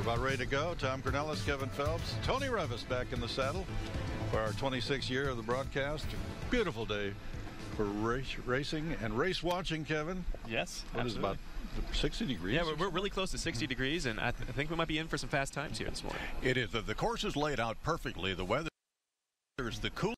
We're about ready to go. Tom Cornelis, Kevin Phelps, Tony Revis back in the saddle for our 26th year of the broadcast. Beautiful day for racing and race watching, Kevin. Yes, What is about 60 degrees? Yeah, we're really close to 60 degrees, and I think we might be in for some fast times here this morning. It is. The course is laid out perfectly. The weather is the coolest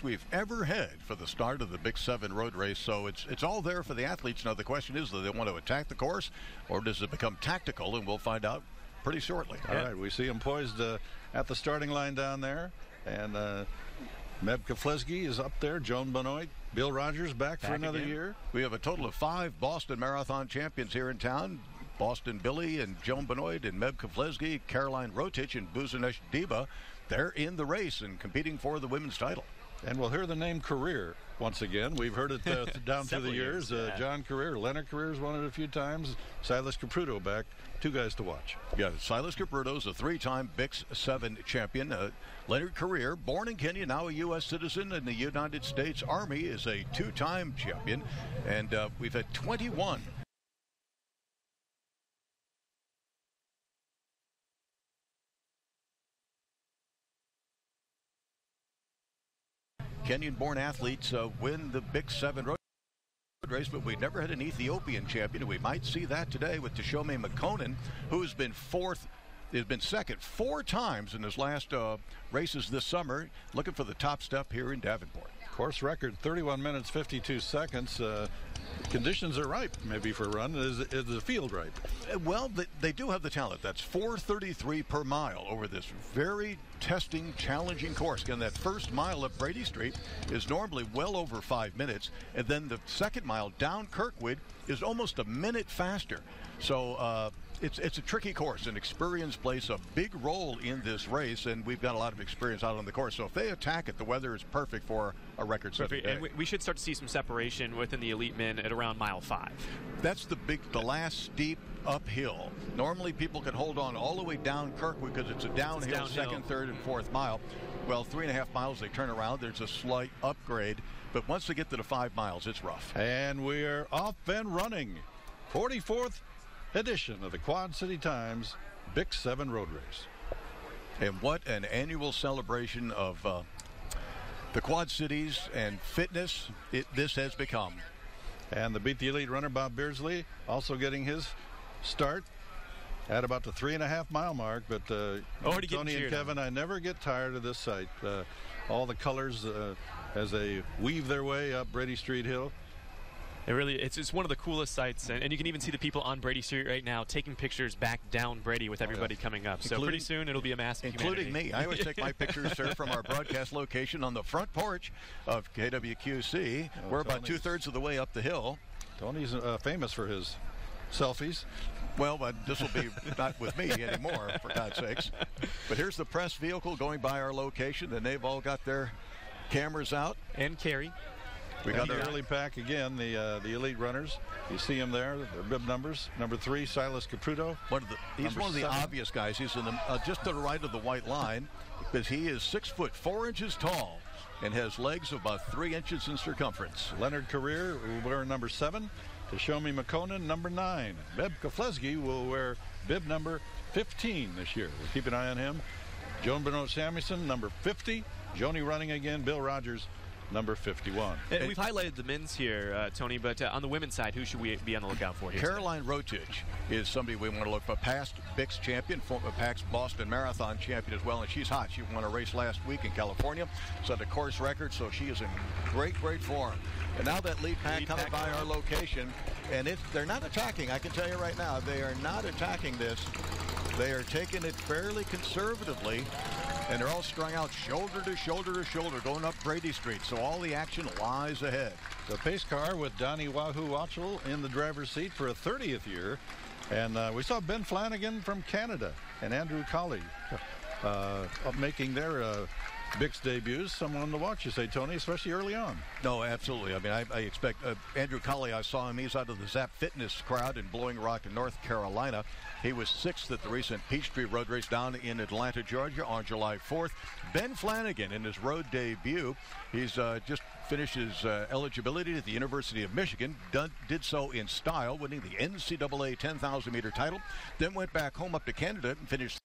we've ever had for the start of the Bix7 road race, so it's all there for the athletes. Now the question is, do they want to attack the course, or does it become tactical? And we'll find out pretty shortly. All right, we see him poised at the starting line down there, and Meb Keflezighi is up there. Joan Benoit, Bill Rogers back for another year. We have a total of 5 Boston Marathon champions here in town. Boston Billy and Joan Benoit and Meb Keflezighi, Caroline Rotich and Buzanesh Diba. They're in the race and competing for the women's title. And we'll hear the name Career once again. We've heard it down through the years. John Career, Leonard Career's won it a few times. Silas Caputo back. 2 guys to watch. Yeah, Silas Caputo's a 3-time Bix7 champion. Leonard Career, born in Kenya, now a U.S. citizen in the United States Army, is a 2-time champion. And we've had 21 Kenyan-born athletes win the Bix7 road race, but we've never had an Ethiopian champion, and we might see that today with Teshome Makonnen, who's been second 4 times in his last races this summer, looking for the top step here in Davenport. Course record 31 minutes 52 seconds. Conditions are ripe maybe for a run. Is the field ripe? Well, they do have the talent. That's 4:33 per mile over this very testing, challenging course. Again, that first mile up Brady Street is normally well over 5 minutes, and then the second mile down Kirkwood is almost a minute faster. So it's a tricky course, and experience plays a big role in this race, and we've got a lot of experience out on the course. So if they attack it, the weather is perfect for a record-setting day. And we should start to see some separation within the elite men at around mile 5. That's the last steep uphill. Normally people can hold on all the way down Kirkwood because it's a downhill, second, third, and fourth mile. Well, 3.5 miles they turn around. There's a slight upgrade, but once they get to the 5 miles, it's rough. And we're off and running. 44th edition of the Quad City Times Bix7 Road Race. And what an annual celebration of the Quad Cities and fitness this has become. And the Beat the Elite runner, Bob Beardsley, also getting his start at about the 3.5 mile mark. But Tony and Kevin, I never get tired of this sight. All the colors as they weave their way up Brady Street Hill. It's one of the coolest sights, and you can even see the people on Brady Street right now taking pictures back down Brady with everybody coming up. So pretty soon it'll be a mass of including me. I always take my pictures, sir, from our broadcast location on the front porch of KWQC. We're about 2/3 of the way up the hill. Tony's famous for his selfies. Well, but this will be not with me anymore, for God's sakes. But here's the press vehicle going by our location, and they've all got their cameras out. And Carrie. We got the early pack again, the elite runners. You see them there, their bib numbers. Number 3, Silas Caputo. He's one of the obvious guys. He's in just to the right of the white line because he is 6 foot 4 inches tall and has legs of about 3 inches in circumference. Leonard Career will wear number 7. Teshome Makonnen, number 9. Meb Keflezighi will wear bib number 15 this year. We'll keep an eye on him. Joan Benoit Samuelson, number 50. Joni running again. Bill Rogers, number 51. And we've highlighted the men's here, Tony, but on the women's side, who should we be on the lookout for here? Caroline Rotich is somebody we want to look for. Past Bix champion, past Boston Marathon champion as well, and she's hot. She won a race last week in California, set a course record, so she is in great form. And now that lead pack coming by our location, and they're not attacking. I can tell you right now, they are not attacking this. They are taking it fairly conservatively. And they're all strung out shoulder to shoulder to shoulder going up Brady Street. So all the action lies ahead. The pace car with Donnie Wahoo Wachel in the driver's seat for a 30th year. And we saw Ben Flanagan from Canada and Andrew Colley making their Bix debuts, someone to watch, you say, Tony, especially early on. No, absolutely. I mean, I expect Andrew Colley, I saw him. He's out of the Zap Fitness crowd in Blowing Rock in North Carolina. He was 6th at the recent Peachtree Road Race down in Atlanta, Georgia on July 4th. Ben Flanagan in his road debut. He's just finished his eligibility at the University of Michigan. Did so in style, winning the NCAA 10,000 meter title. Then went back home up to Canada and finished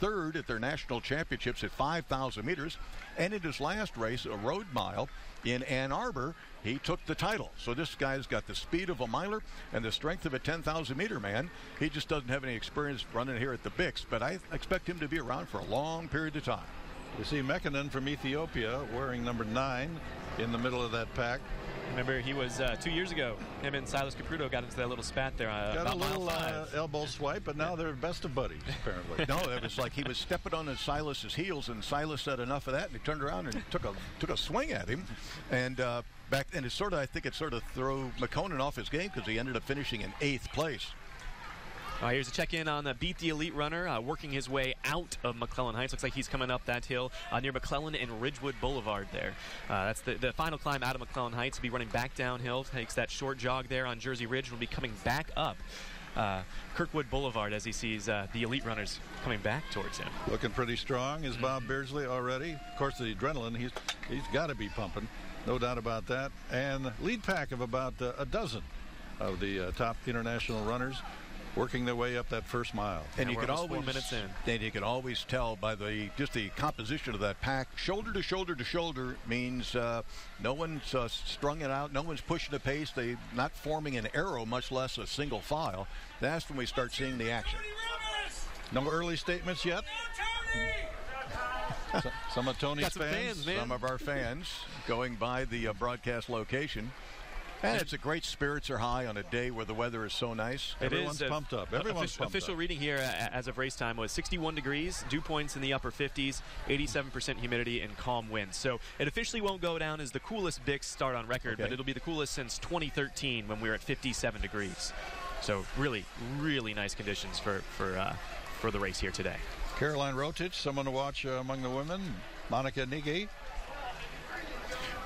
3rd at their national championships at 5,000 meters. And in his last race, a road mile in Ann Arbor, he took the title. So this guy's got the speed of a miler and the strength of a 10,000 meter man. He just doesn't have any experience running here at the Bix, but I expect him to be around for a long period of time. You see Mekinen from Ethiopia wearing number 9 in the middle of that pack. Remember, he was 2 years ago. Him and Silas Caputo got into that little spat there. Got a little elbow swipe, but now they're best of buddies, apparently. No, it was like he was stepping on Silas's heels, and Silas said enough of that, and he turned around and took a swing at him. And and it's sort of, I think it sort of threw McConan off his game because he ended up finishing in 8th place. Here's a check-in on Beat the Elite runner, working his way out of McClellan Heights. Looks like he's coming up that hill near McClellan and Ridgewood Boulevard there. That's the final climb out of McClellan Heights. He'll be running back downhill, takes that short jog there on Jersey Ridge, and will be coming back up Kirkwood Boulevard as he sees the elite runners coming back towards him. Looking pretty strong is Bob Beardsley already. Of course, the adrenaline, he's got to be pumping, no doubt about that. And lead pack of about a dozen of the top international runners working their way up that first mile. And you could always 4 minutes in. And you can always tell by just the composition of that pack. Shoulder to shoulder to shoulder means no one's strung it out. No one's pushing the pace. They're not forming an arrow, much less a single file. That's when we start seeing the action. No early statements yet. Some of Tony's fans, some of our fans going by the broadcast location. And it's a great, spirits are high on a day where the weather is so nice. Everyone's pumped up. Everyone's pumped official up. Reading here as of race time was 61 degrees, dew points in the upper 50s, 87% humidity, and calm winds. So it officially won't go down as the coolest Bix start on record, but it'll be the coolest since 2013 when we were at 57 degrees. So really, really nice conditions for the race here today. Caroline Rotich, someone to watch among the women. Monica Nige.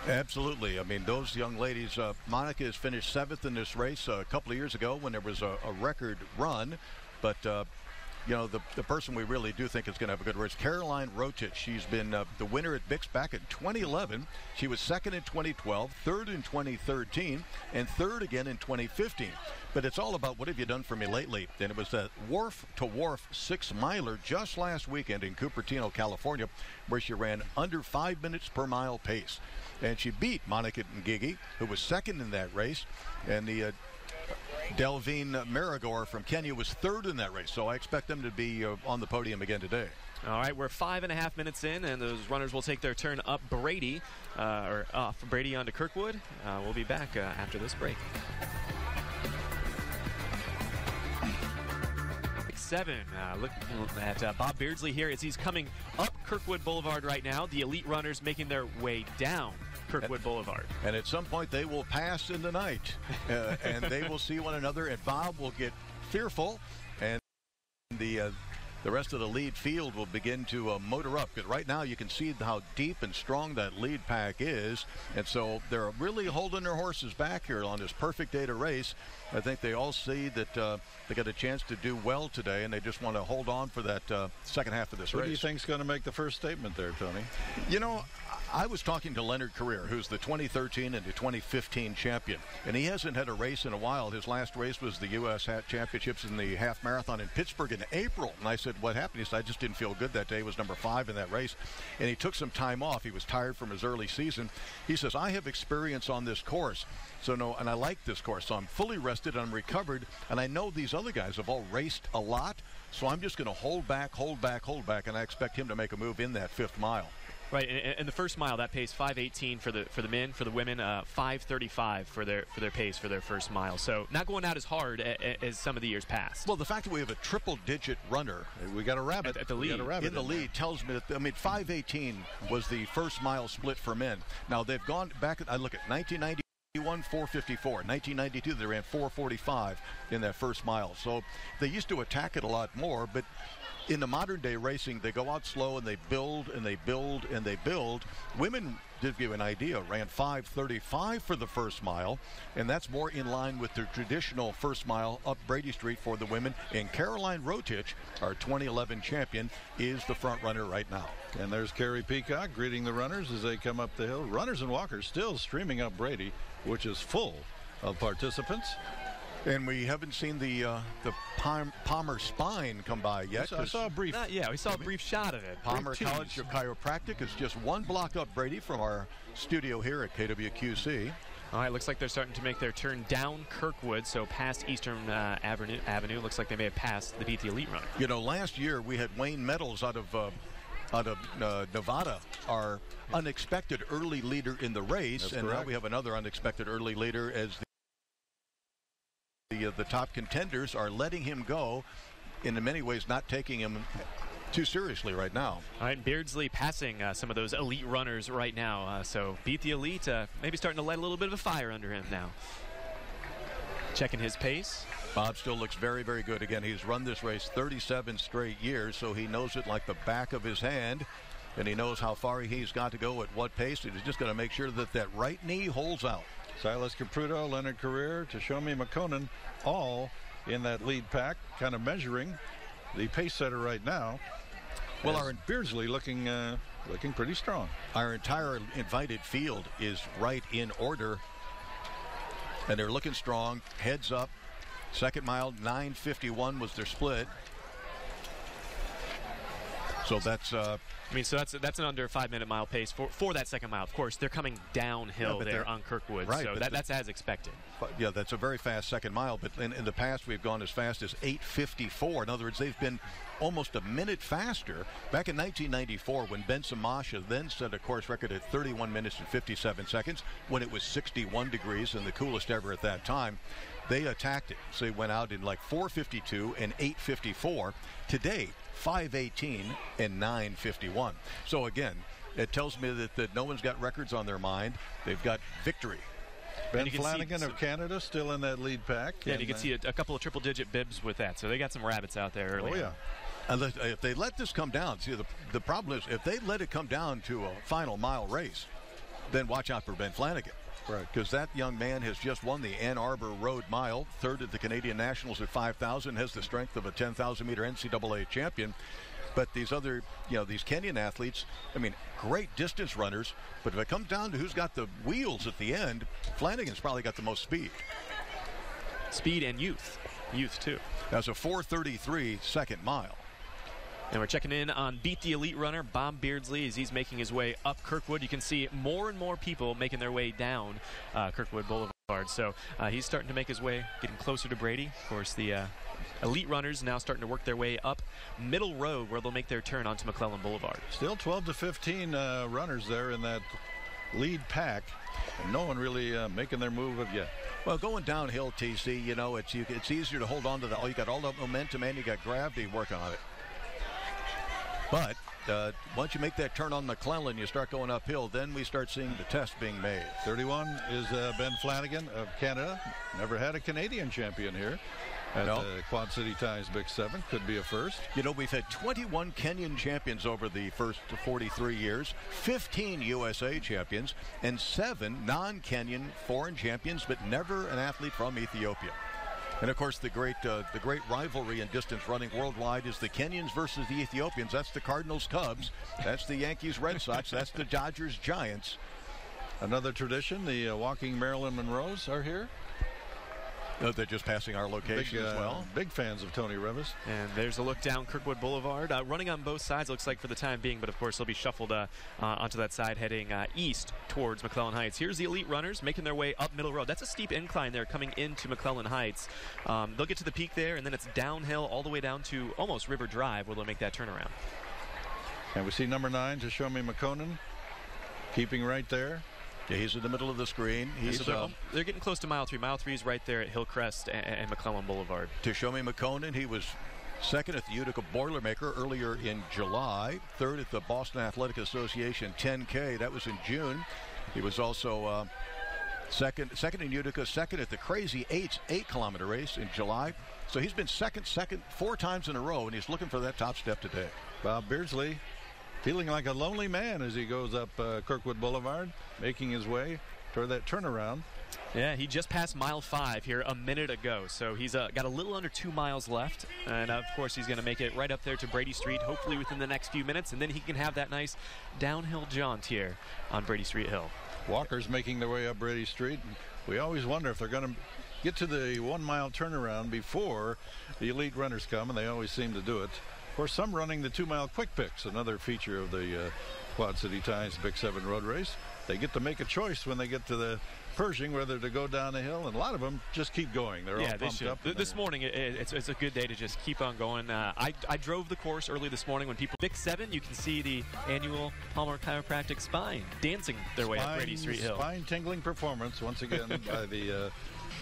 Absolutely. I mean, those young ladies, Monica has finished 7th in this race a couple of years ago when there was a record run. But, you know, the person we really do think is going to have a good race, Caroline Rotich. She's been the winner at Bix back in 2011. She was 2nd in 2012, 3rd in 2013, and 3rd again in 2015. But it's all about what have you done for me lately. And it was that wharf-to-wharf 6-miler just last weekend in Cupertino, California, where she ran under 5 minutes per mile pace. And she beat Monica Ngigi, who was 2nd in that race. And the Delvine Marigore from Kenya was 3rd in that race. So I expect them to be on the podium again today. All right, we're 5.5 minutes in, and those runners will take their turn up Brady, or off Brady onto Kirkwood. We'll be back after this break. Bix7, look at Bob Beardsley here as he's coming up Kirkwood Boulevard right now. The elite runners making their way down Kirkwood Boulevard. And at some point they will pass in the night, and they will see one another, and Bob will get fearful, and the rest of the lead field will begin to motor up. But right now you can see how deep and strong that lead pack is, and so they're really holding their horses back here on this perfect day to race. I think they all see that they got a chance to do well today, and they just want to hold on for that second half of this race. Who do you think is going to make the first statement there, Tony? You know, I was talking to Leonard Carrier, who's the 2013 and the 2015 champion, and he hasn't had a race in a while. His last race was the U.S. Championships in the half marathon in Pittsburgh in April. And I said, what happened? He said, I just didn't feel good that day. He was number 5 in that race, and he took some time off. He was tired from his early season. He says, I have experience on this course. So no, and I like this course. So I'm fully rested, I'm recovered, and I know these other guys have all raced a lot. So I'm just going to hold back, and I expect him to make a move in that 5th mile. Right, and the first mile, that pace 5:18 for the men. For the women, 5:35 for their pace for their first mile. So not going out as hard as some of the years past. Well, the fact that we have a triple-digit runner, we got a rabbit at the lead. In the lead tells me that, I mean, 5:18 was the first mile split for men. Now they've gone back. I look at 1990. 454. 1992 they ran 445 in that first mile. So they used to attack it a lot more, but in the modern day racing, they go out slow and they build and they build and they build. Women, to give you an idea, ran 5:35 for the first mile, and that's more in line with the traditional first mile up Brady Street for the women. And Caroline Rotich, our 2011 champion, is the front runner right now. And there's Carrie Peacock greeting the runners as they come up the hill. Runners and walkers still streaming up Brady, which is full of participants. And we haven't seen the Palmer Spine come by yet. I saw a brief. We saw a brief shot of it. Palmer College of Chiropractic is just one block up Brady from our studio here at KWQC. All right, looks like they're starting to make their turn down Kirkwood, so past Eastern Avenue. Looks like they may have passed the Beat the Elite runner. You know, last year we had Wayne Meadows out of Nevada, our unexpected early leader in the race. That's and correct. Now we have another unexpected early leader as the top contenders are letting him go, in many ways not taking him too seriously right now. All right, Beardsley passing some of those elite runners right now. So Beat the Elite, maybe starting to light a little bit of a fire under him now. Checking his pace. Bob still looks very, very good. Again, he's run this race 37 straight years, so he knows it like the back of his hand, and he knows how far he's got to go at what pace. He's just going to make sure that that right knee holds out. Silas Caputo, Leonard Carrere, Tashomi McConan, all in that lead pack, kind of measuring the pace setter right now. Well, our Beardsley looking pretty strong. Our entire invited field is right in order, and they're looking strong. Heads up. Second mile, 9:51 was their split. So that's that's an under 5-minute mile pace for that second mile. Of course, they're coming downhill there on Kirkwood, right, so that's as expected. Yeah, that's a very fast second mile, but in the past we've gone as fast as 8:54. In other words, they've been almost a minute faster. Back in 1994, when Ben Samasha then set a course record at 31 minutes and 57 seconds, when it was 61 degrees and the coolest ever at that time, they attacked it. So they went out in like 4:52 and 8:54. Today, 5:18 and 9:51. So again, it tells me that no one's got records on their mind. They've got victory. Ben Flanagan of Canada still in that lead pack. Yeah, and you can see a couple of triple-digit bibs with that. So they got some rabbits out there early. Oh, yeah. And if they let this come down, see, the problem is if they let it come down to a final mile race, then watch out for Ben Flanagan. Right. Because that young man has just won the Ann Arbor Road Mile, third at the Canadian Nationals at 5,000, has the strength of a 10,000-meter NCAA champion. But these other, these Kenyan athletes, I mean, great distance runners, but if it comes down to who's got the wheels at the end, Flanagan's probably got the most speed. Speed and youth. Youth, too. That's a 4:33 second mile. And we're checking in on Beat the Elite runner Bob Beardsley as he's making his way up Kirkwood. You can see more and more people making their way down Kirkwood Boulevard. So he's starting to make his way, getting closer to Brady. Of course, the elite runners now starting to work their way up Middle Road, where they'll make their turn onto McClellan Boulevard. Still 12 to 15 runners there in that lead pack. And no one really making their move of yet. Well, going downhill, TC, it's easier to hold on to you got all that momentum and you got gravity working on it. But once you make that turn on McClellan, you start going uphill, then we start seeing the test being made. 31 is Ben Flanagan of Canada. Never had a Canadian champion here at Quad City Ties Bix7. Could be a first. We've had 21 Kenyan champions over the first 43 years, 15 USA champions, and 7 non-Kenyan foreign champions, but never an athlete from Ethiopia. And, of course, the great rivalry in distance running worldwide is the Kenyans versus the Ethiopians. That's the Cardinals-Cubs. That's the Yankees-Red Sox. That's the Dodgers-Giants. Another tradition, the walking Marilyn Monroes are here. They're just passing our location as well. Big fans of Tony Revis. And there's a look down Kirkwood Boulevard. Running on both sides, looks like, for the time being, but of course they'll be shuffled onto that side heading east towards McClellan Heights. Here's the elite runners making their way up Middle Road. That's a steep incline there coming into McClellan Heights. They'll get to the peak there, and then it's downhill all the way down to almost River Drive, where they'll make that turnaround. And we see number 9, Tashomi McConan, keeping right there. Yeah, he's in the middle of the screen. They're getting close to mile 3. Mile 3 is right there at Hillcrest and McClellan Boulevard. Tashomi McConan, he was second at the Utica Boilermaker earlier in July, third at the Boston Athletic Association 10K. That was in June. He was also Second in Utica, second at the crazy 8-kilometer race in July. So he's been second 4 times in a row, and he's looking for that top step today. Bob Beardsley feeling like a lonely man as he goes up Kirkwood Boulevard, making his way toward that turnaround. Yeah, he just passed mile 5 here a minute ago, so he's got a little under 2 miles left, and of course he's going to make it right up there to Brady Street, hopefully within the next few minutes, and then he can have that nice downhill jaunt here on Brady Street Hill. Walkers making their way up Brady Street. We always wonder if they're going to get to the 1 mile turnaround before the elite runners come, and they always seem to do it. Of course, some running the 2 mile quick picks, another feature of the Quad City Times Bix7 road race. They get to make a choice when they get to the Pershing whether to go down the hill, and a lot of them just keep going. They're all pumped up. This morning, it's a good day to just keep on going. I drove the course early this morning when people Bix7. You can see the annual Palmer Chiropractic Spine dancing their way up Brady Street Hill. Spine tingling performance once again by the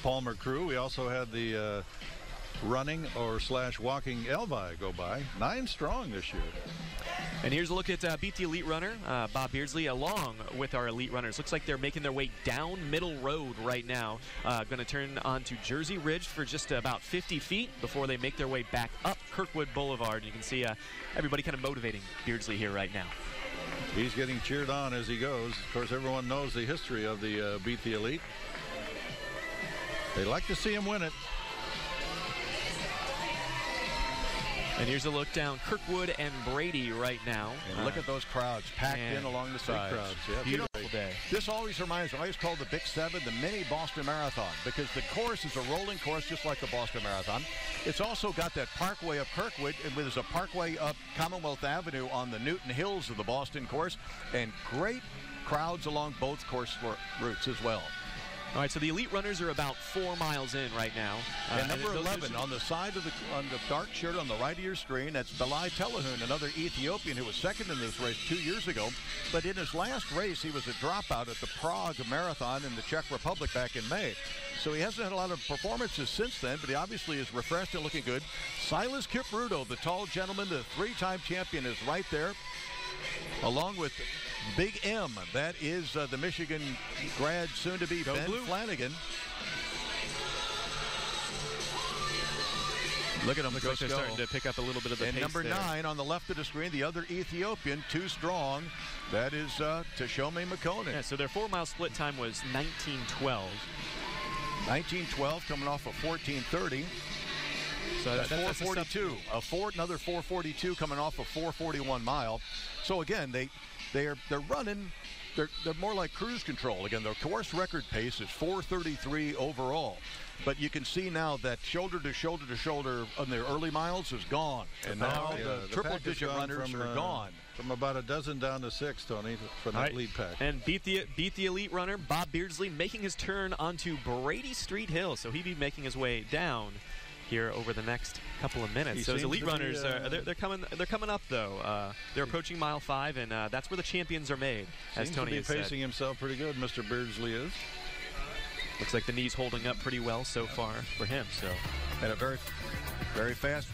Palmer crew. We also had the running or / walking Elvi go by. 9 strong this year. And here's a look at Beat the Elite Runner, Bob Beardsley, along with our elite runners. Looks like they're making their way down Middle Road right now. Going to turn onto Jersey Ridge for just about 50 feet before they make their way back up Kirkwood Boulevard. You can see everybody kind of motivating Beardsley here right now. He's getting cheered on as he goes. Of course, everyone knows the history of the Beat the Elite. They like to see him win it. And here's a look down Kirkwood and Brady right now. And look at those crowds packed in along the sides. Crowds, yeah. Beautiful day. This always reminds me, I always call the Bix7 the mini Boston Marathon, because the course is a rolling course just like the Boston Marathon. It's also got that parkway up Kirkwood, and there's a parkway up Commonwealth Avenue on the Newton Hills of the Boston course, and great crowds along both course routes as well. All right, so the elite runners are about 4 miles in right now. And number 11 on the side of on the dark shirt on the right of your screen, that's Belai Telehun, another Ethiopian who was second in this race 2 years ago. But in his last race, he was a dropout at the Prague Marathon in the Czech Republic back in May. So he hasn't had a lot of performances since then, but he obviously is refreshed and looking good. Silas Kipruto, the tall gentleman, the 3-time champion, is right there, along with Big M. That is the Michigan grad, soon to be Ben Flanagan. Look at him. Looks like they're starting to pick up a little bit of the pace. And number 9 on the left of the screen, the other Ethiopian, 2 strong. That is Tashome Makonnen. Yeah, so their 4-mile split time was 19:12. 19:12, coming off of 14:30. So that's 4:42. Another 4:42 coming off of 4:41 mile. So again, they're running. They're more like cruise control. Again, their course record pace is 4:33 overall. But you can see now that shoulder to shoulder to shoulder on their early miles is gone. And now the triple-digit runners are gone. From about a dozen down to 6, Tony, for that lead pack. And beat the elite runner, Bob Beardsley, making his turn onto Brady Street Hill. So he'll be making his way down here over the next couple of minutes. So those elite runners, they're coming up though. They're approaching mile 5, and that's where the champions are made. As Tony has said. Pacing himself pretty good, Mr. Beardsley is. Looks like the knee's holding up pretty well so far for him. So, and a very, very fast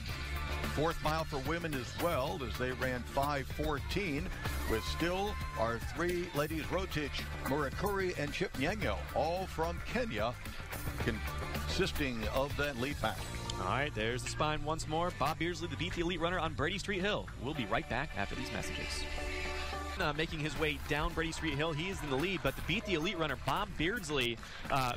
4th mile for women as well, as they ran 5:14, with still our 3 ladies, Rotich, Murakuri, and Chipnyenyo, all from Kenya, consisting of that lead pack. All right, there's the spine once more. Bob Beardsley, the Beat the Elite runner on Brady Street Hill. We'll be right back after these messages. Making his way down Brady Street Hill, he is in the lead, but the Beat the Elite runner, Bob Beardsley,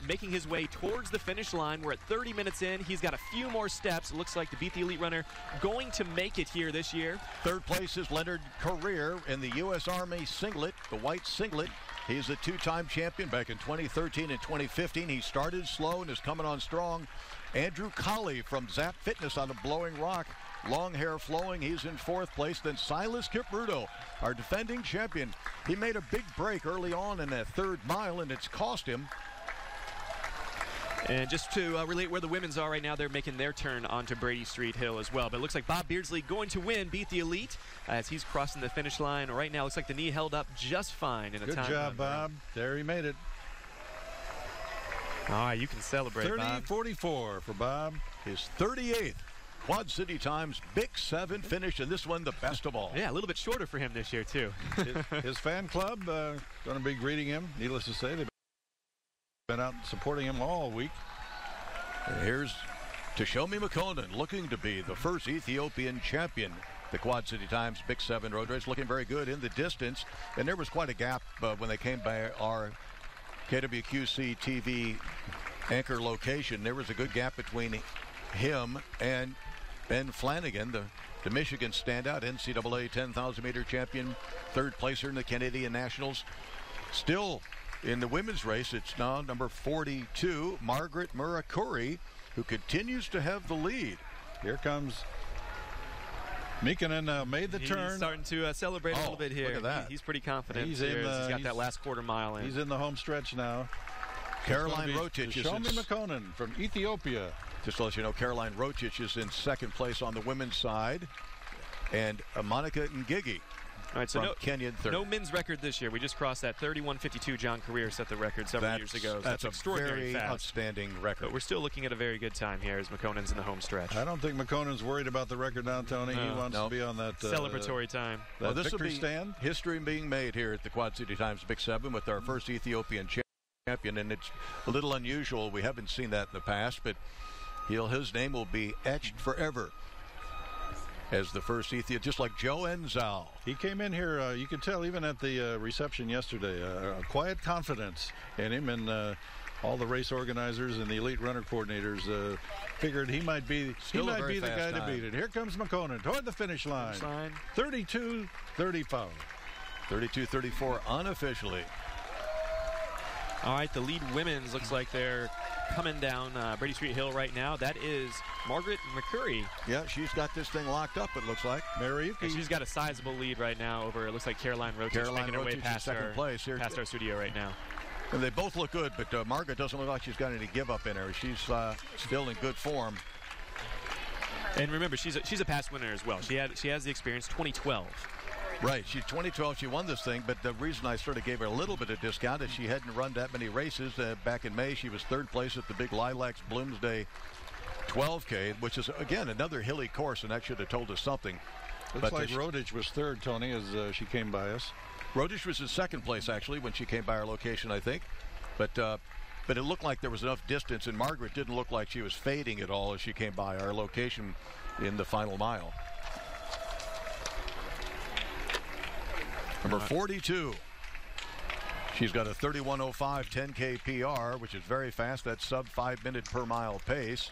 making his way towards the finish line. We're at 30 minutes in. He's got a few more steps. It looks like the Beat the Elite runner going to make it here this year. 3rd place is Leonard Career in the U.S. Army singlet, the white singlet. He's a 2-time champion back in 2013 and 2015. He started slow and is coming on strong. Andrew Colley from Zap Fitness on a Blowing Rock. Long hair flowing, he's in 4th place. Then Silas Kipruto, our defending champion. He made a big break early on in that 3rd mile, and it's cost him. And just to relate where the women's are right now, they're making their turn onto Brady Street Hill as well. But it looks like Bob Beardsley going to win, Beat the Elite, as he's crossing the finish line. Right now, looks like the knee held up just fine in a time. Good job, Bob. There he made it. All right, you can celebrate, 30:44 for Bob. His 38th Quad City Times Bix7 finish, and this one the best of all. Yeah, a little bit shorter for him this year, too. His fan club going to be greeting him, needless to say. Been out supporting him all week. And here's Tashomi Makonnen, looking to be the first Ethiopian champion. The Quad City Times Bix7 road race, looking very good in the distance. And there was quite a gap when they came by our KWQC TV anchor location. There was a good gap between him and Ben Flanagan, the Michigan standout, NCAA 10,000 meter champion, third placer in the Canadian Nationals. Still in the women's race, it's now number 42, Margaret Murakuri, who continues to have the lead. Here comes Mikkonen, made the turn. He's starting to celebrate a little bit here. Look at that. He's pretty confident. He's got that last quarter mile in. He's in the home stretch now. Caroline Rotich is Tashomi Makonnen from Ethiopia. Just to let you know, Caroline Rotich is in second place on the women's side, and Monica Ngigi All right, so from Kenya third. No men's record this year. We just crossed that 31:52. John Career set the record several years ago. So that's extraordinary, very fast. Outstanding record. But we're still looking at a very good time here as McConnen's in the home stretch. I don't think McConnen's worried about the record now, Tony. He wants to be on that celebratory time. That this will be stand. History being made here at the Quad City Times Bix7 with our first Ethiopian champion, and it's a little unusual. We haven't seen that in the past, but his name will be etched forever as the first Ethiopian, just like Joe Enzal. He came in here, you could tell even at the reception yesterday, a quiet confidence in him, and all the race organizers and the elite runner coordinators figured he might be the guy to beat it. Here comes McConnen toward the finish line. 32-35. 32-34 unofficially. All right, the lead women's looks like they're coming down Brady Street Hill right now. That is Margaret McCurry. Yeah, she's got this thing locked up, it looks like. She's got a sizable lead right now over, it looks like Caroline Rotich making her way past our studio right now. And they both look good, but Margaret doesn't look like she's got any give up in her. She's still in good form. And remember, she's a past winner as well. She has the experience. 2012. Right, she's 2012. She won this thing, but the reason I sort of gave her a little bit of discount is she hadn't run that many races. Back in May, she was third place at the big Lilacs Bloomsday 12K, which is, again, another hilly course, and that should have told us something. Looks like Rotich was third, Tony, as she came by us. Rotich was in second place, actually, when she came by our location, I think. But it looked like there was enough distance, and Margaret didn't look like she was fading at all as she came by our location in the final mile. Number 42. She's got a 31:05 10K PR, which is very fast. That's sub 5 minute per mile pace.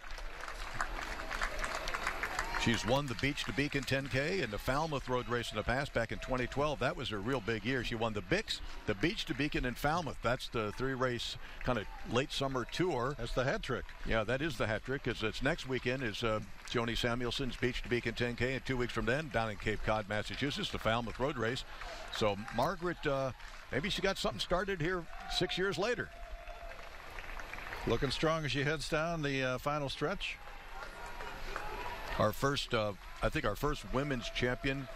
She's won the Beach to Beacon 10K and the Falmouth road race in the past back in 2012. That was her real big year. She won the Bix, the Beach to Beacon, and Falmouth. That's the three-race kind of late summer tour. That's the hat trick. Yeah, that is the hat trick, because it's next weekend is Joni Samuelson's Beach to Beacon 10K, and 2 weeks from then, down in Cape Cod, Massachusetts, the Falmouth road race. So Margaret, maybe she got something started here 6 years later. Looking strong as she heads down the final stretch. Our first, I think our first women's champion,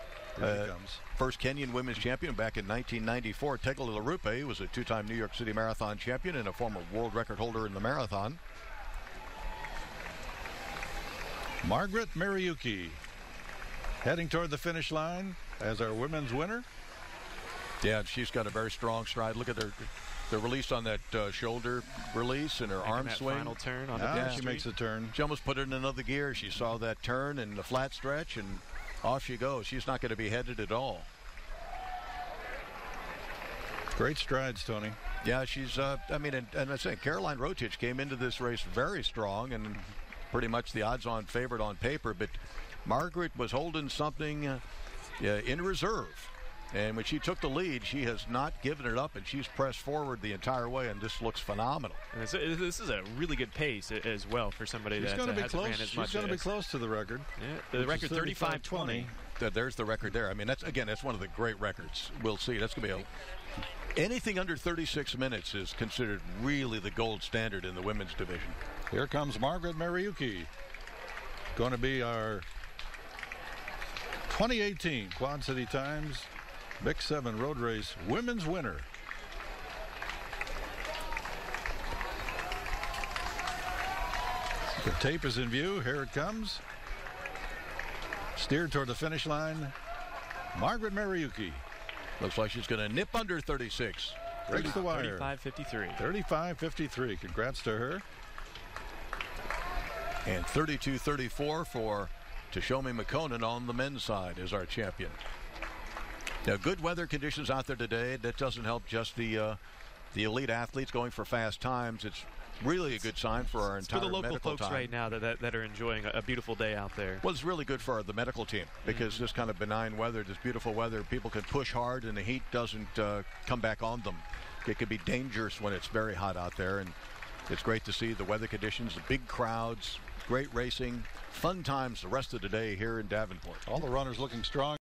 first Kenyan women's champion back in 1994. Tegla Larupe was a two-time New York City Marathon champion and a former world record holder in the marathon. Margaret Mariuki heading toward the finish line as our women's winner. Yeah, she's got a very strong stride. Look at the release on that shoulder release and her arm swing. Final turn on the she makes a turn. She almost put it in another gear. She saw that turn and the flat stretch, and off she goes. She's not going to be headed at all. Great strides, Tony. Yeah, she's, and I'm saying Caroline Rotich came into this race very strong and pretty much the odds-on favorite on paper, but Margaret was holding something in reserve. And when she took the lead, she has not given it up, and she's pressed forward the entire way, and this looks phenomenal. And this is a really good pace as well for somebody that hasn't ran as much. She's going to be close to the record. Yeah, the record 35:20. There's the record there. I mean, that's one of the great records. We'll see. That's going to be anything under 36 minutes is considered really the gold standard in the women's division. Here comes Margaret Mariuki, going to be our 2018 Quad City Times Bix7 road race women's winner. The tape is in view. Here it comes. Steered toward the finish line. Margaret Mariuki. Looks like she's going to nip under 36. breaks the wire. 35-53. 35-53. Congrats to her. And 32-34 for Tashomi McConan on the men's side is our champion. Now, good weather conditions out there today. That doesn't help just the elite athletes going for fast times. It's really a good sign for our entire for the local medical folks time. right now that are enjoying a beautiful day out there. Well, it's really good for the medical team because this kind of benign weather, this beautiful weather, people can push hard and the heat doesn't come back on them. It can be dangerous when it's very hot out there, and it's great to see the weather conditions, the big crowds, great racing, fun times the rest of the day here in Davenport. All the runners looking strong.